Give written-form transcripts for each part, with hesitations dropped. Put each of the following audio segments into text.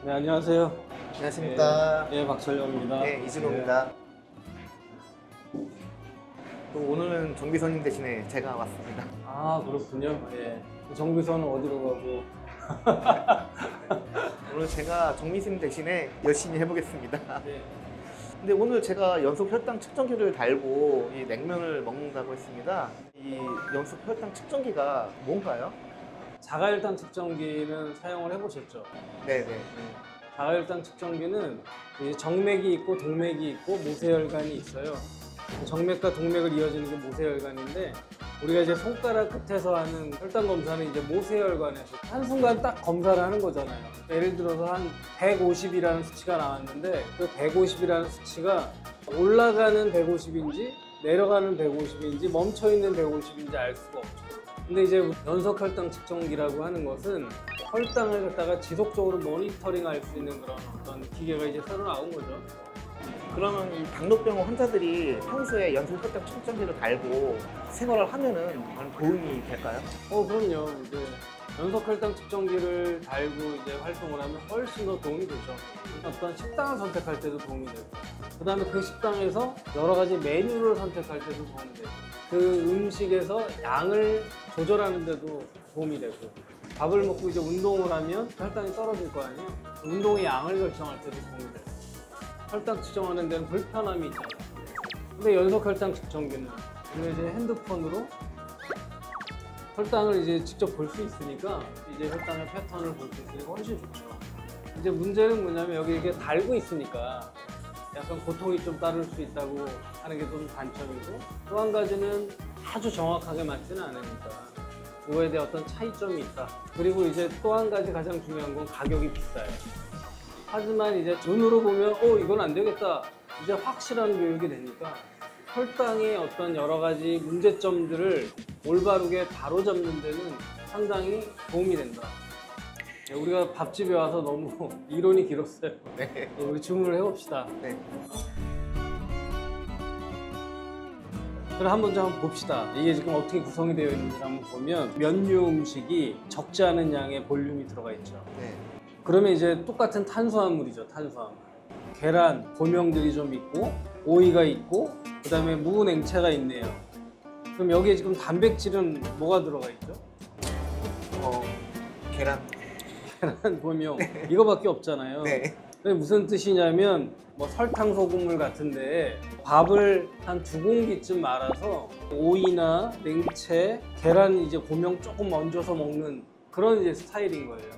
네, 안녕하세요. 안녕하십니까. 네, 박철영입니다. 네, 이진호입니다. 또 오늘은 정비선님 대신에 제가 왔습니다. 아, 그렇군요. 예. 정비서는 어디로 가고? 오늘 제가 정비선님 대신에 열심히 해보겠습니다. 네. 근데 오늘 제가 연속 혈당 측정기를 달고 이 냉면을 먹는다고 했습니다. 이 연속 혈당 측정기가 뭔가요? 자가혈당 측정기는 사용을 해보셨죠? 네네. 자가혈당 측정기는 이제 정맥이 있고 동맥이 있고 모세혈관이 있어요. 정맥과 동맥을 이어지는 게 모세혈관인데, 우리가 이제 손가락 끝에서 하는 혈당 검사는 이제 모세혈관에서 한순간 딱 검사를 하는 거잖아요. 예를 들어서 한 150이라는 수치가 나왔는데, 그 150이라는 수치가 올라가는 150인지 내려가는 150인지 멈춰있는 150인지 알 수가 없죠. 근데 이제 연속 혈당 측정기라고 하는 것은 혈당을 갖다가 지속적으로 모니터링 할 수 있는 그런 어떤 기계가 이제 새로 나온 거죠. 그러면 이 당뇨병 환자들이 평소에 연속 혈당 측정기를 달고 생활을 하면은 많은 도움이 될까요? 그럼요. 이제 연속 혈당 측정기를 달고 이제 활동을 하면 훨씬 더 도움이 되죠. 어떤 식당을 선택할 때도 도움이 되고, 그 다음에 그 식당에서 여러 가지 메뉴를 선택할 때도 도움이 되고, 그 음식에서 양을 조절하는 데도 도움이 되고, 밥을 먹고 이제 운동을 하면 혈당이 떨어질 거 아니에요. 운동의 양을 결정할 때도 도움이 되고, 혈당 측정하는 데는 불편함이 있잖아요. 근데 연속 혈당 측정기는 우리가 이제 핸드폰으로 혈당을 이제 직접 볼 수 있으니까, 이제 혈당의 패턴을 볼 수 있으니까 훨씬 좋죠. 이제 문제는 뭐냐면 여기 이렇게 달고 있으니까 약간 고통이 좀 따를 수 있다고 하는 게 좀 단점이고, 또 한 가지는 아주 정확하게 맞지는 않으니까 그거에 대해 어떤 차이점이 있다. 그리고 이제 또 한 가지 가장 중요한 건 가격이 비싸요. 하지만 이제 눈으로 보면 이건 안 되겠다, 이제 확실한 교육이 되니까 혈당의 어떤 여러 가지 문제점들을 올바르게 바로잡는 데는 상당히 도움이 된다. 우리가 밥집에 와서 너무 이론이 길었어요. 네. 우리 주문을 해봅시다. 네. 그럼 한번 봅시다. 이게 지금 어떻게 구성이 되어 있는지 한번 보면, 면류 음식이 적지 않은 양의 볼륨이 들어가 있죠. 네. 그러면 이제 똑같은 탄수화물이죠. 탄수화물. 계란, 고명들이 좀 있고, 오이가 있고, 그 다음에 무냉채가 있네요. 그럼 여기에 지금 단백질은 뭐가 들어가 있죠? 계란. 계란, 고명. 이거밖에 없잖아요. 네. 그게 무슨 뜻이냐면, 뭐 설탕, 소금물 같은데 밥을 한 2공기쯤 말아서 오이나 냉채, 계란 이제 고명 조금 얹어서 먹는 그런 이제 스타일인 거예요.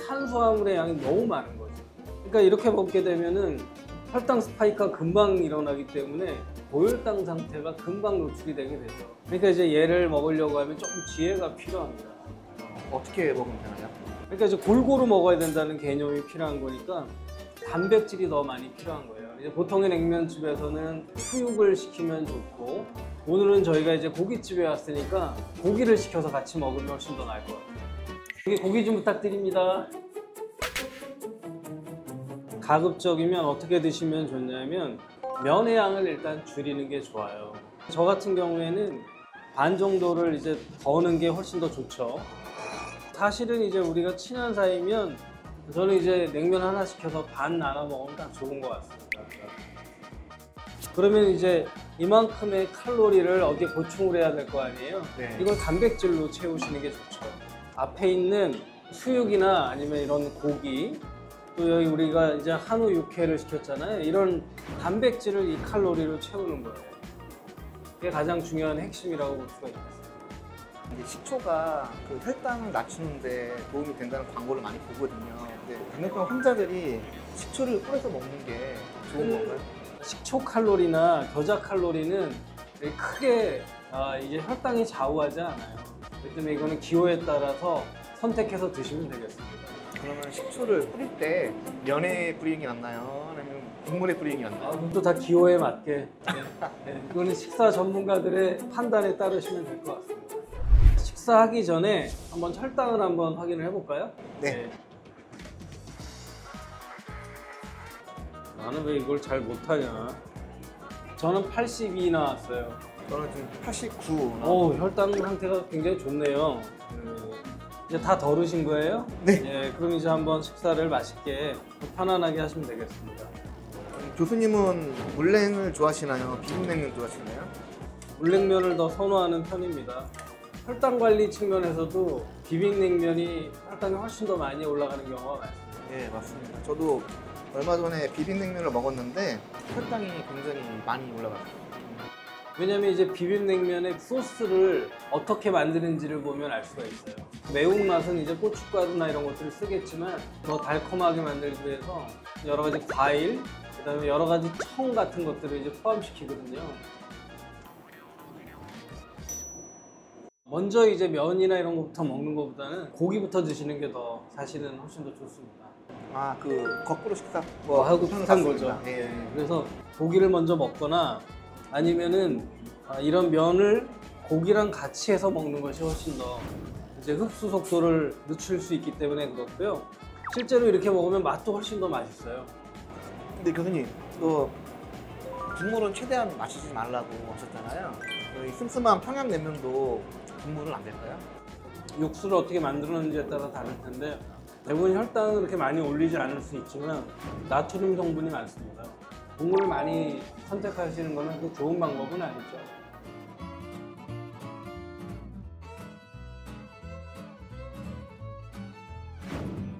탄수화물의 양이 너무 많은 거죠. 그러니까 이렇게 먹게 되면은 혈당 스파이크가 금방 일어나기 때문에 고혈당 상태가 금방 노출이 되게 되죠. 그러니까 이제 얘를 먹으려고 하면 조금 지혜가 필요합니다. 어떻게 먹으면 되나요? 그러니까 이제 골고루 먹어야 된다는 개념이 필요한 거니까 단백질이 더 많이 필요한 거예요. 이제 보통의 냉면집에서는 수육을 시키면 좋고, 오늘은 저희가 이제 고깃집에 왔으니까 고기를 시켜서 같이 먹으면 훨씬 더 나을 것 같아요. 고기 좀 부탁드립니다. 가급적이면 어떻게 드시면 좋냐면 면의 양을 일단 줄이는 게 좋아요. 저 같은 경우에는 반 정도를 이제 더 넣는 게 훨씬 더 좋죠. 사실은 이제 우리가 친한 사이면 저는 이제 냉면 하나 시켜서 반 나눠 먹으면 딱 좋은 것 같습니다. 그러면 이제 이만큼의 칼로리를 어디에 보충을 해야 될 거 아니에요? 네. 이걸 단백질로 채우시는 게 좋죠. 앞에 있는 수육이나 아니면 이런 고기, 또 여기 우리가 이제 한우 육회를 시켰잖아요. 이런 단백질을 이 칼로리로 채우는 거예요. 그게 가장 중요한 핵심이라고 볼 수가 있겠습니다. 이제 식초가 그 혈당을 낮추는데 도움이 된다는 광고를 많이 보거든요. 근데 당뇨병 환자들이 식초를 뿌려서 먹는 게 좋은 건가요? 식초 칼로리나 겨자 칼로리는 크게 이제 혈당이 좌우하지 않아요. 그렇기 때문에 이거는 기호에 따라서 선택해서 드시면 되겠습니다. 그러면 식초를 뿌릴 때 면에 뿌리는 게 낫나요? 아니면 국물에 뿌리는 게 낫나요? 그것도 다 기호에 맞게. 네, 이거는 식사 전문가들의 판단에 따르시면 될 것 같습니다. 식사하기 전에 한번 혈당을 한번 확인을 해볼까요? 네. 나는 왜 이걸 잘 못하냐. 저는 82 나왔어요. 저는 지금 89. 혈당 상태가 굉장히 좋네요. 이제 다 덜으신 거예요? 네. 예, 그럼 이제 한번 식사를 맛있게 편안하게 하시면 되겠습니다. 교수님은 물냉을 좋아하시나요? 비빔냉면 좋아하시나요? 물냉면을 더 선호하는 편입니다. 혈당 관리 측면에서도 비빔냉면이 혈당이 훨씬 더 많이 올라가는 경우가 많습니다. 예, 맞습니다. 저도 얼마 전에 비빔냉면을 먹었는데 혈당이 굉장히 많이 올라갔어요. 왜냐면 이제 비빔냉면의 소스를 어떻게 만드는지를 보면 알 수가 있어요. 매운맛은 이제 고춧가루나 이런 것들을 쓰겠지만 더 달콤하게 만들기 위해서 여러 가지 과일, 그다음에 여러 가지 청 같은 것들을 이제 포함시키거든요. 먼저 이제 면이나 이런 것부터 먹는 것보다는 고기부터 드시는 게 더 사실은 훨씬 더 좋습니다. 아, 그 거꾸로 식사 하고 비슷한 거죠. 예. 그래서 고기를 먼저 먹거나 아니면은 이런 면을 고기랑 같이 해서 먹는 것이 훨씬 더 이제 흡수 속도를 늦출 수 있기 때문에 그렇고요. 실제로 이렇게 먹으면 맛도 훨씬 더 맛있어요. 근데 교수님, 또 국물은 최대한 마시지 말라고 하셨잖아요. 이 슴슴한 평양냉면도 국물은 안 될까요? 육수를 어떻게 만들었는지에 따라 다를 텐데 대부분 혈당을 그렇게 많이 올리지 않을 수 있지만 나트륨 성분이 많습니다. 국물을 많이 선택하시는 것은 그 좋은 방법은 아니죠.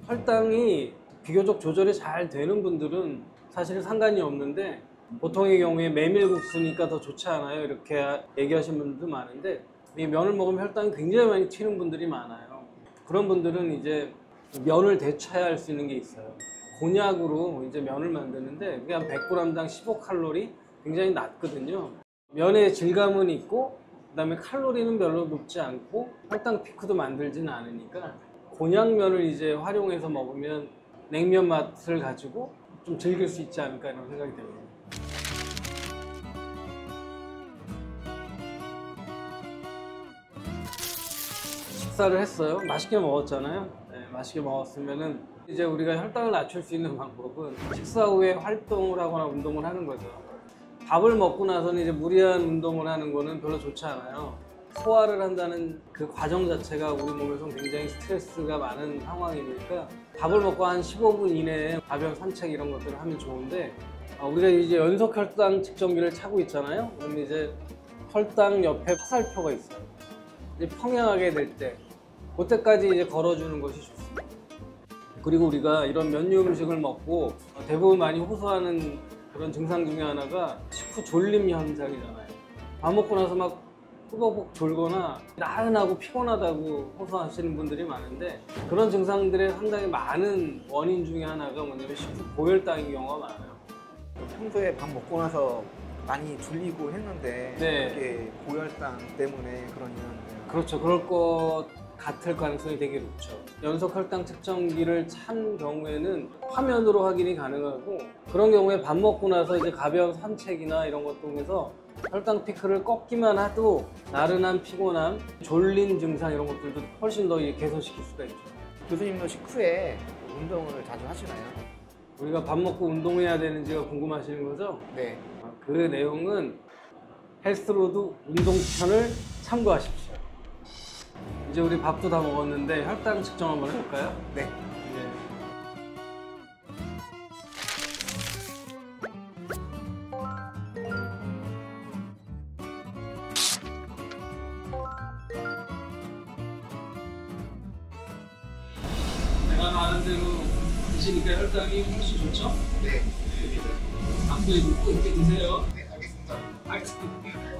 혈당이 비교적 조절이 잘 되는 분들은 사실 상관이 없는데 보통의 경우에 메밀국수니까 더 좋지 않아요? 이렇게 얘기하시는 분들도 많은데 이 면을 먹으면 혈당이 굉장히 많이 튀는 분들이 많아요. 그런 분들은 이제 면을 대체할 수 있는 게 있어요. 곤약으로 이제 면을 만드는데 그게 한 100g당 15칼로리, 굉장히 낮거든요. 면의 질감은 있고 그다음에 칼로리는 별로 높지 않고 혈당 피크도 만들지는 않으니까 곤약면을 이제 활용해서 먹으면 냉면 맛을 가지고 좀 즐길 수 있지 않을까 이런 생각이 듭니다. 식사를 했어요. 맛있게 먹었잖아요. 네, 맛있게 먹었으면은 이제 우리가 혈당을 낮출 수 있는 방법은 식사 후에 활동을 하거나 운동을 하는 거죠. 밥을 먹고 나서는 이제 무리한 운동을 하는 거는 별로 좋지 않아요. 소화를 한다는 그 과정 자체가 우리 몸에서 굉장히 스트레스가 많은 상황이니까 밥을 먹고 한 15분 이내에 가벼운 산책 이런 것들을 하면 좋은데 우리가 이제 연속 혈당 측정기를 차고 있잖아요. 그럼 이제 혈당 옆에 화살표가 있어요. 이제 평행하게 될 때 그때까지 이제 걸어주는 것이 좋습니다. 그리고 우리가 이런 면류 음식을 먹고 대부분 많이 호소하는 그런 증상 중에 하나가 식후 졸림 현상이잖아요. 밥 먹고 나서 막 꾸벅꾸벅 졸거나 나른하고 피곤하다고 호소하시는 분들이 많은데 그런 증상들의 상당히 많은 원인 중에 하나가 뭐냐면 식후 고혈당인 경우가 많아요. 평소에 밥 먹고 나서 많이 졸리고 했는데 네. 그게 고혈당 때문에 그러면 그렇죠. 그럴 것 같을 가능성이 되게 높죠. 연속 혈당 측정기를 찬 경우에는 화면으로 확인이 가능하고 그런 경우에 밥 먹고 나서 이제 가벼운 산책이나 이런 것 통해서 혈당 피크를 꺾기만 해도 나른함, 피곤함, 졸린 증상 이런 것들도 훨씬 더 개선시킬 수가 있죠. 교수님도 식후에 운동을 자주 하시나요? 우리가 밥 먹고 운동해야 되는지가 궁금하시는 거죠? 네. 그 내용은 헬스로드 운동편을 참고하십시오. 이제 우리 밥도 다 먹었는데 혈당 측정 한번 해볼까요? 네. 내가 말한 대로 드시니까 혈당이 훨씬 좋죠? 네. 밥도 꼭 이렇게 드세요. 네, 알겠습니다. 알겠습니다.